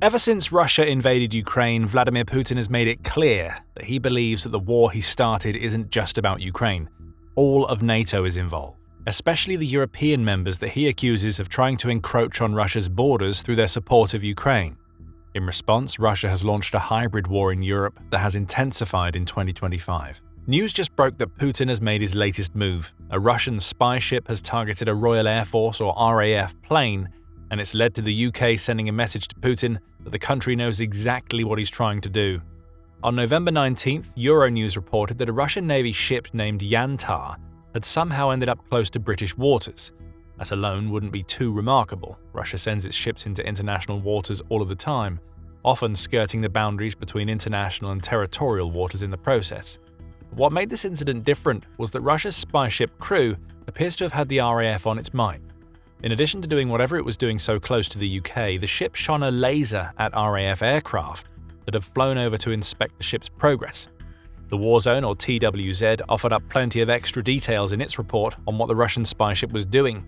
Ever since Russia invaded Ukraine, Vladimir Putin has made it clear that he believes that the war he started isn't just about Ukraine. All of NATO is involved, especially the European members that he accuses of trying to encroach on Russia's borders through their support of Ukraine. In response, Russia has launched a hybrid war in Europe that has intensified in 2025. News just broke that Putin has made his latest move. A Russian spy ship has targeted a Royal Air Force or RAF plane, and it's led to the UK sending a message to Putin that the country knows exactly what he's trying to do. On November 19th, Euronews reported that a Russian Navy ship named Yantar had somehow ended up close to British waters. That alone wouldn't be too remarkable. Russia sends its ships into international waters all of the time, often skirting the boundaries between international and territorial waters in the process. But what made this incident different was that Russia's spy ship crew appears to have had the RAF on its mind. In addition to doing whatever it was doing so close to the UK, the ship shone a laser at RAF aircraft that had flown over to inspect the ship's progress. The Warzone, or TWZ, offered up plenty of extra details in its report on what the Russian spy ship was doing.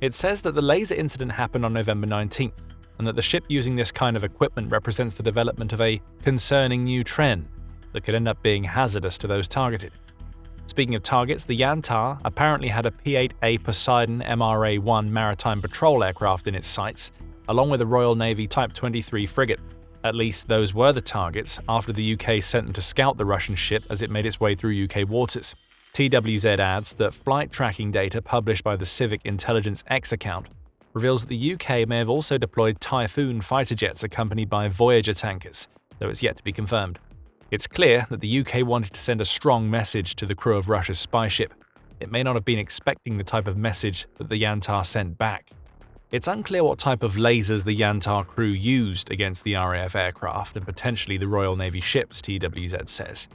It says that the laser incident happened on November 19th, and that the ship using this kind of equipment represents the development of a concerning new trend that could end up being hazardous to those targeted. Speaking of targets, the Yantar apparently had a P-8A Poseidon MRA-1 maritime patrol aircraft in its sights, along with a Royal Navy Type 23 frigate. At least those were the targets after the UK sent them to scout the Russian ship as it made its way through UK waters. TWZ adds that flight tracking data published by the Civic Intelligence X account reveals that the UK may have also deployed Typhoon fighter jets accompanied by Voyager tankers, though it's yet to be confirmed. It's clear that the UK wanted to send a strong message to the crew of Russia's spy ship. It may not have been expecting the type of message that the Yantar sent back. It's unclear what type of lasers the Yantar crew used against the RAF aircraft and potentially the Royal Navy ships, TWZ says.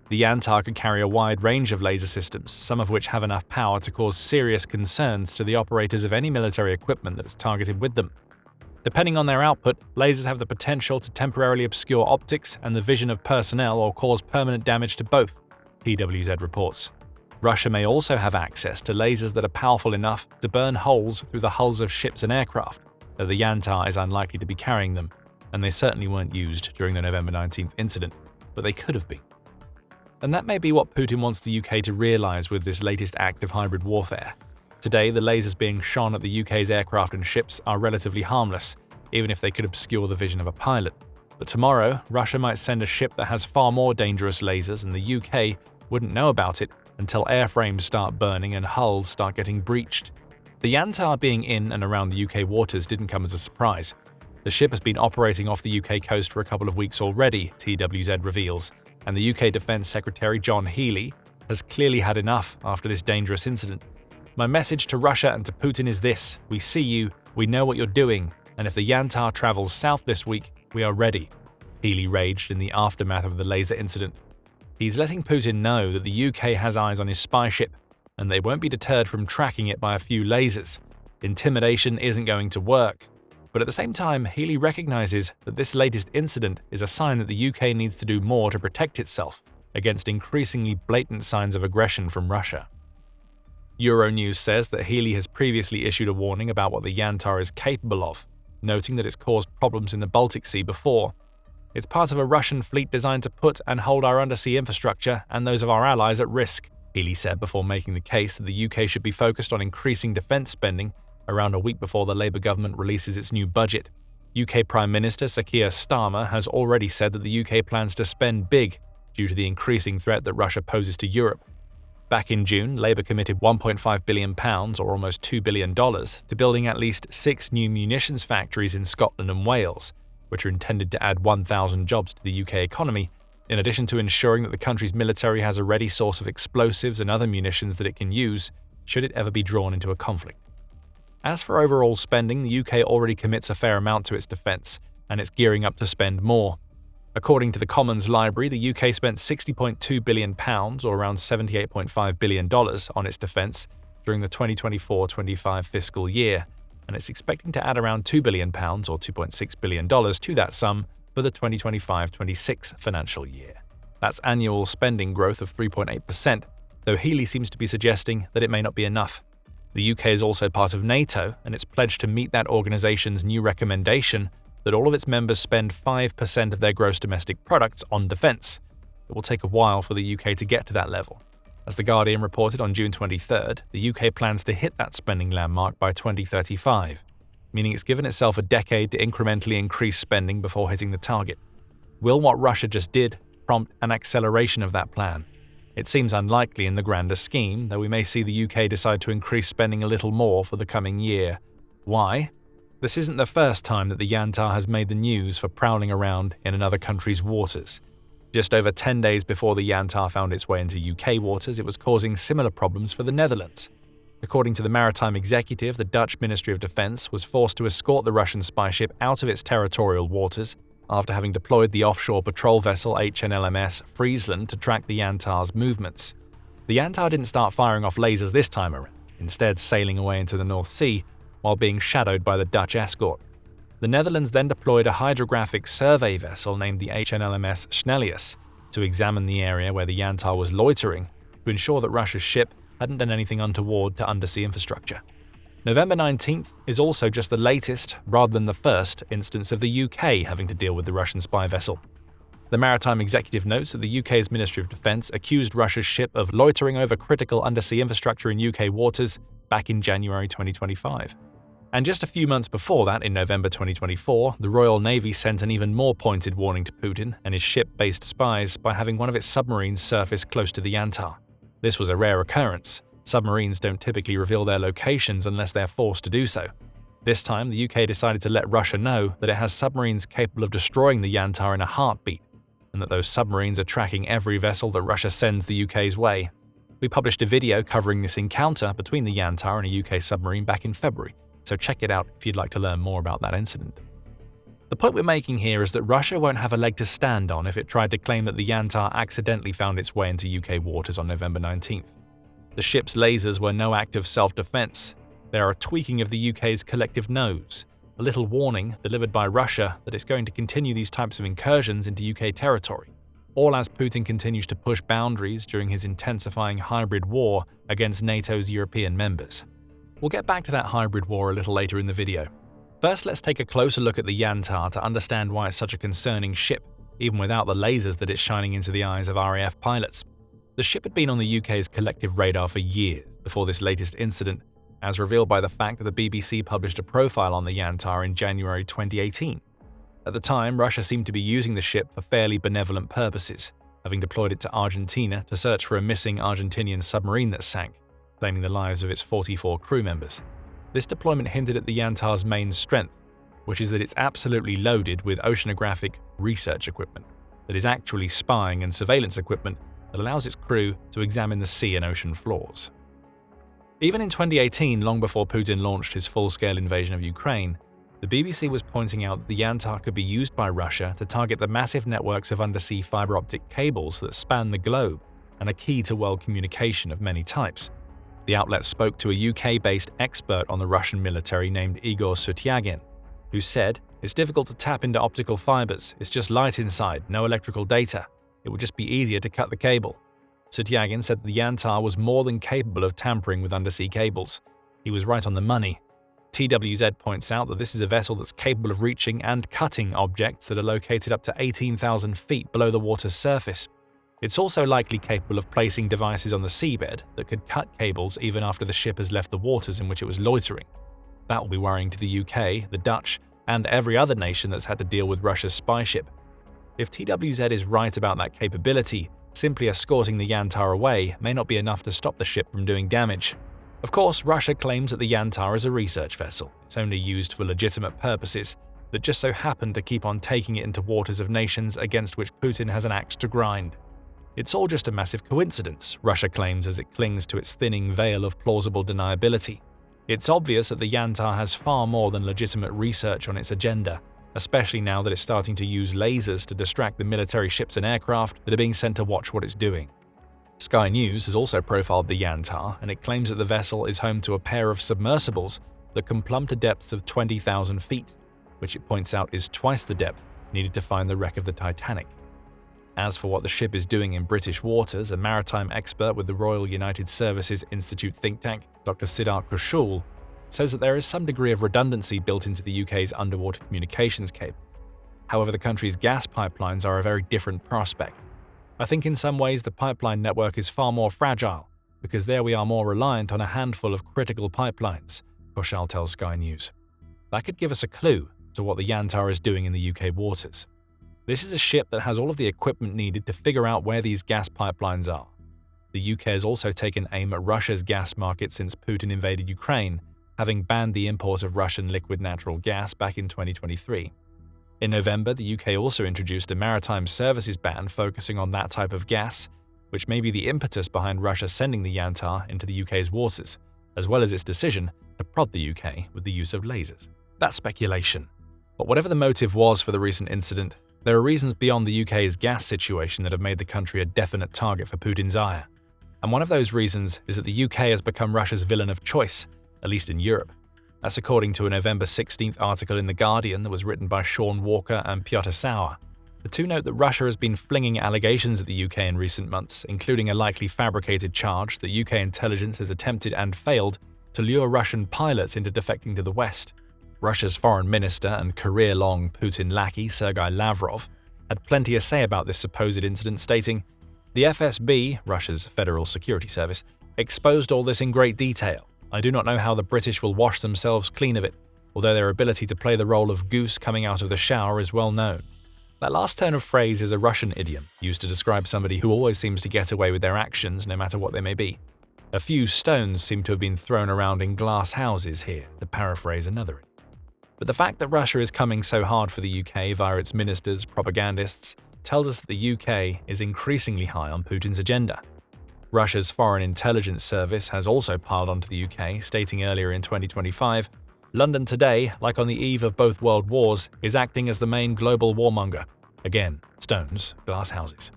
The Yantar could carry a wide range of laser systems, some of which have enough power to cause serious concerns to the operators of any military equipment that is targeted with them. Depending on their output, lasers have the potential to temporarily obscure optics and the vision of personnel or cause permanent damage to both, TWZ reports. Russia may also have access to lasers that are powerful enough to burn holes through the hulls of ships and aircraft, though the Yantar is unlikely to be carrying them, and they certainly weren't used during the November 19th incident, but they could have been. And that may be what Putin wants the UK to realize with this latest act of hybrid warfare. Today, the lasers being shone at the UK's aircraft and ships are relatively harmless, even if they could obscure the vision of a pilot. But tomorrow, Russia might send a ship that has far more dangerous lasers, and the UK wouldn't know about it until airframes start burning and hulls start getting breached. The Yantar being in and around the UK waters didn't come as a surprise. The ship has been operating off the UK coast for a couple of weeks already, TWZ reveals, and the UK Defence Secretary John Healey has clearly had enough after this dangerous incident. My message to Russia and to Putin is this: we see you, we know what you're doing, and if the Yantar travels south this week, we are ready, Healey raged in the aftermath of the laser incident. He's letting Putin know that the UK has eyes on his spy ship, and they won't be deterred from tracking it by a few lasers. Intimidation isn't going to work. But at the same time, Healey recognizes that this latest incident is a sign that the UK needs to do more to protect itself against increasingly blatant signs of aggression from Russia. Euronews says that Healey has previously issued a warning about what the Yantar is capable of, noting that it's caused problems in the Baltic Sea before. It's part of a Russian fleet designed to put and hold our undersea infrastructure and those of our allies at risk, Healey said before making the case that the UK should be focused on increasing defence spending around a week before the Labour government releases its new budget. UK Prime Minister Sir Keir Starmer has already said that the UK plans to spend big due to the increasing threat that Russia poses to Europe. Back in June, Labour committed £1.5 billion, or almost $2 billion, to building at least 6 new munitions factories in Scotland and Wales, which are intended to add 1,000 jobs to the UK economy, in addition to ensuring that the country's military has a ready source of explosives and other munitions that it can use should it ever be drawn into a conflict. As for overall spending, the UK already commits a fair amount to its defence, and it's gearing up to spend more. According to the Commons Library, the UK spent £60.2 billion, or around $78.5 billion, on its defence during the 2024-25 fiscal year, and it's expecting to add around £2 billion, or $2.6 billion, to that sum for the 2025-26 financial year. That's annual spending growth of 3.8%, though Healey seems to be suggesting that it may not be enough. The UK is also part of NATO, and it's pledged to meet that organisation's new recommendation that all of its members spend 5% of their gross domestic products on defence. It will take a while for the UK to get to that level. As The Guardian reported on June 23rd, the UK plans to hit that spending landmark by 2035, meaning it's given itself a decade to incrementally increase spending before hitting the target. Will what Russia just did prompt an acceleration of that plan? It seems unlikely in the grander scheme, though we may see the UK decide to increase spending a little more for the coming year. Why? This isn't the first time that the Yantar has made the news for prowling around in another country's waters. Just over 10 days before the Yantar found its way into UK waters, it was causing similar problems for the Netherlands. According to the Maritime Executive, the Dutch Ministry of Defence was forced to escort the Russian spy ship out of its territorial waters after having deployed the offshore patrol vessel HNLMS Friesland to track the Yantar's movements. The Yantar didn't start firing off lasers this time around, instead sailing away into the North Sea while being shadowed by the Dutch escort. The Netherlands then deployed a hydrographic survey vessel named the HNLMS Snellius to examine the area where the Yantar was loitering to ensure that Russia's ship hadn't done anything untoward to undersea infrastructure. November 19th is also just the latest, rather than the first, instance of the UK having to deal with the Russian spy vessel. The Maritime Executive notes that the UK's Ministry of Defence accused Russia's ship of loitering over critical undersea infrastructure in UK waters back in January 2025. And just a few months before that, in November 2024, the Royal Navy sent an even more pointed warning to Putin and his ship-based spies by having one of its submarines surface close to the Yantar. This was a rare occurrence. Submarines don't typically reveal their locations unless they're forced to do so. This time, the UK decided to let Russia know that it has submarines capable of destroying the Yantar in a heartbeat, and that those submarines are tracking every vessel that Russia sends the UK's way. We published a video covering this encounter between the Yantar and a UK submarine back in February, so check it out if you'd like to learn more about that incident. The point we're making here is that Russia won't have a leg to stand on if it tried to claim that the Yantar accidentally found its way into UK waters on November 19th. The ship's lasers were no act of self-defense. They are a tweaking of the UK's collective nose, a little warning delivered by Russia that it's going to continue these types of incursions into UK territory, all as Putin continues to push boundaries during his intensifying hybrid war against NATO's European members. We'll get back to that hybrid war a little later in the video. First, let's take a closer look at the Yantar to understand why it's such a concerning ship, even without the lasers that it's shining into the eyes of RAF pilots. The ship had been on the UK's collective radar for years before this latest incident, as revealed by the fact that the BBC published a profile on the Yantar in January 2018. At the time, Russia seemed to be using the ship for fairly benevolent purposes, having deployed it to Argentina to search for a missing Argentinian submarine that sank, claiming the lives of its 44 crew members. This deployment hinted at the Yantar's main strength, which is that it's absolutely loaded with oceanographic research equipment that is actually spying and surveillance equipment that allows its crew to examine the sea and ocean floors. Even in 2018, long before Putin launched his full-scale invasion of Ukraine, the BBC was pointing out that the Yantar could be used by Russia to target the massive networks of undersea fiber optic cables that span the globe and are key to world communication of many types. The outlet spoke to a UK-based expert on the Russian military named Igor Sutyagin, who said, "It's difficult to tap into optical fibers, it's just light inside, no electrical data. It would just be easier to cut the cable." Sutyagin said that the Yantar was more than capable of tampering with undersea cables. He was right on the money. TWZ points out that this is a vessel that's capable of reaching and cutting objects that are located up to 18,000 feet below the water's surface. It's also likely capable of placing devices on the seabed that could cut cables even after the ship has left the waters in which it was loitering. That will be worrying to the UK, the Dutch, and every other nation that's had to deal with Russia's spy ship. If TWZ is right about that capability, simply escorting the Yantar away may not be enough to stop the ship from doing damage. Of course, Russia claims that the Yantar is a research vessel. It's only used for legitimate purposes, that just so happen to keep on taking it into waters of nations against which Putin has an axe to grind. It's all just a massive coincidence, Russia claims as it clings to its thinning veil of plausible deniability. It's obvious that the Yantar has far more than legitimate research on its agenda, especially now that it's starting to use lasers to distract the military ships and aircraft that are being sent to watch what it's doing. Sky News has also profiled the Yantar, and it claims that the vessel is home to a pair of submersibles that can plumb to depths of 20,000 feet, which it points out is twice the depth needed to find the wreck of the Titanic. As for what the ship is doing in British waters, a maritime expert with the Royal United Services Institute think tank, Dr. Siddharth Kaushal, says that there is some degree of redundancy built into the UK's underwater communications cable. However, the country's gas pipelines are a very different prospect. I think in some ways the pipeline network is far more fragile, because there we are more reliant on a handful of critical pipelines, Koshal tells Sky News. That could give us a clue to what the Yantar is doing in the UK waters. This is a ship that has all of the equipment needed to figure out where these gas pipelines are. The UK has also taken aim at Russia's gas market since Putin invaded Ukraine, having banned the import of Russian liquid natural gas back in 2023. In November, the UK also introduced a maritime services ban focusing on that type of gas, which may be the impetus behind Russia sending the Yantar into the UK's waters, as well as its decision to prod the UK with the use of lasers. That's speculation. But whatever the motive was for the recent incident, there are reasons beyond the UK's gas situation that have made the country a definite target for Putin's ire. And one of those reasons is that the UK has become Russia's villain of choice, at least in Europe. That's according to a November 16th article in The Guardian that was written by Sean Walker and Piotr Sauer. The two note that Russia has been flinging allegations at the UK in recent months, including a likely fabricated charge that UK intelligence has attempted and failed to lure Russian pilots into defecting to the West. Russia's foreign minister and career-long Putin lackey Sergei Lavrov had plenty to say about this supposed incident, stating, "The FSB, Russia's Federal Security Service, exposed all this in great detail. I do not know how the British will wash themselves clean of it, although their ability to play the role of goose coming out of the shower is well known." That last turn of phrase is a Russian idiom used to describe somebody who always seems to get away with their actions, no matter what they may be. "A few stones seem to have been thrown around in glass houses here," to paraphrase another idiom. But the fact that Russia is coming so hard for the UK via its ministers, propagandists, tells us that the UK is increasingly high on Putin's agenda. Russia's Foreign Intelligence Service has also piled onto the UK, stating earlier in 2025, "London today, like on the eve of both world wars, is acting as the main global warmonger." Again, stones, glass houses.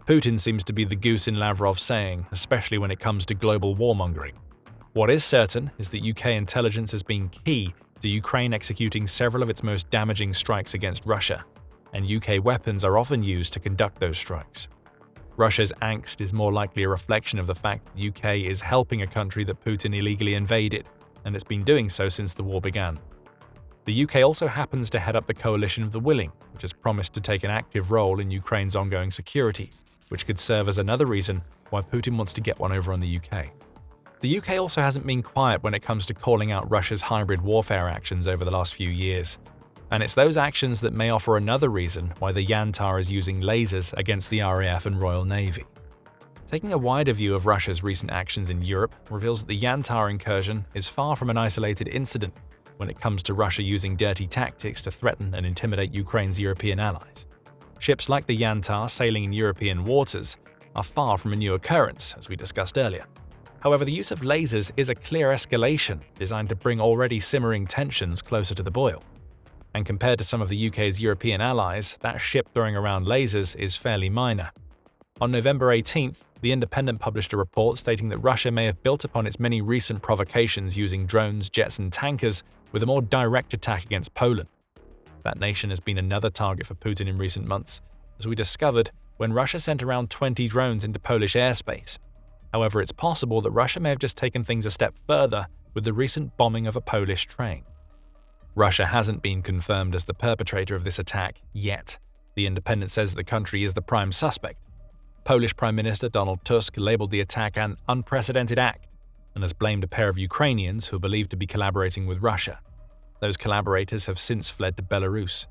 Putin seems to be the goose in Lavrov's saying, especially when it comes to global warmongering. What is certain is that UK intelligence has been key to Ukraine executing several of its most damaging strikes against Russia, and UK weapons are often used to conduct those strikes. Russia's angst is more likely a reflection of the fact that the UK is helping a country that Putin illegally invaded, and it's been doing so since the war began. The UK also happens to head up the Coalition of the Willing, which has promised to take an active role in Ukraine's ongoing security, which could serve as another reason why Putin wants to get one over on the UK. The UK also hasn't been quiet when it comes to calling out Russia's hybrid warfare actions over the last few years. And it's those actions that may offer another reason why the Yantar is using lasers against the RAF and Royal Navy. Taking a wider view of Russia's recent actions in Europe reveals that the Yantar incursion is far from an isolated incident when it comes to Russia using dirty tactics to threaten and intimidate Ukraine's European allies. Ships like the Yantar sailing in European waters are far from a new occurrence, as we discussed earlier. However, the use of lasers is a clear escalation designed to bring already simmering tensions closer to the boil. And compared to some of the UK's European allies, that ship throwing around lasers is fairly minor. On November 18th, The Independent published a report stating that Russia may have built upon its many recent provocations using drones, jets and tankers with a more direct attack against Poland. That nation has been another target for Putin in recent months, as we discovered when Russia sent around 20 drones into Polish airspace. However, it's possible that Russia may have just taken things a step further with the recent bombing of a Polish train. Russia hasn't been confirmed as the perpetrator of this attack yet. The Independent says the country is the prime suspect. Polish Prime Minister Donald Tusk labeled the attack an unprecedented act and has blamed a pair of Ukrainians who are believed to be collaborating with Russia. Those collaborators have since fled to Belarus.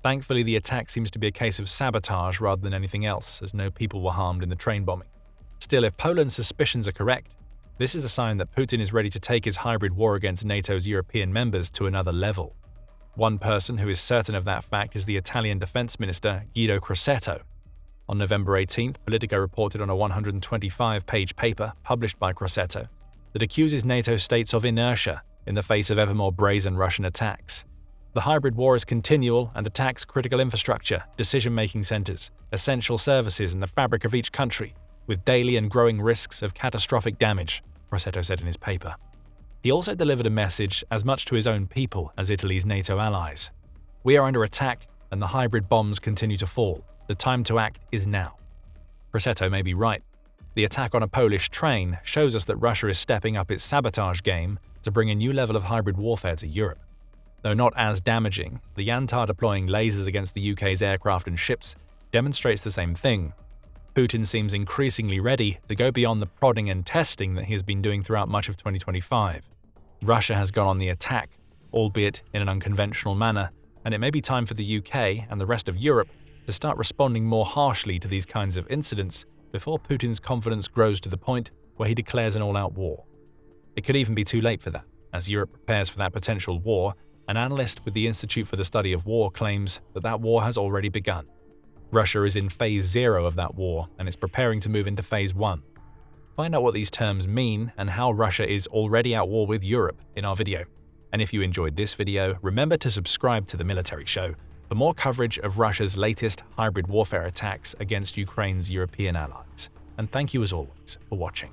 Thankfully, the attack seems to be a case of sabotage rather than anything else, as no people were harmed in the train bombing. Still, if Poland's suspicions are correct, this is a sign that Putin is ready to take his hybrid war against NATO's European members to another level. One person who is certain of that fact is the Italian Defense Minister Guido Crosetto. On November 18th, Politico reported on a 125-page paper published by Crosetto that accuses NATO states of inertia in the face of ever more brazen Russian attacks. The hybrid war is continual and attacks critical infrastructure, decision-making centers, essential services and the fabric of each country, with daily and growing risks of catastrophic damage, Crosetto said in his paper. He also delivered a message as much to his own people as Italy's NATO allies. "We are under attack and the hybrid bombs continue to fall. The time to act is now." Crosetto may be right. The attack on a Polish train shows us that Russia is stepping up its sabotage game to to bring a new level of hybrid warfare to Europe. Though not as damaging, the Yantar deploying lasers against the UK's aircraft and ships demonstrates the same thing. Putin seems increasingly ready to go beyond the prodding and testing that he has been doing throughout much of 2025. Russia has gone on the attack, albeit in an unconventional manner, and it may be time for the UK and the rest of Europe to start responding more harshly to these kinds of incidents before Putin's confidence grows to the point where he declares an all-out war. It could even be too late for that. As Europe prepares for that potential war, an analyst with the Institute for the Study of War claims that that war has already begun. Russia is in phase 0 of that war and is preparing to move into phase 1. Find out what these terms mean and how Russia is already at war with Europe in our video. And if you enjoyed this video, remember to subscribe to The Military Show for more coverage of Russia's latest hybrid warfare attacks against Ukraine's European allies. And thank you as always for watching.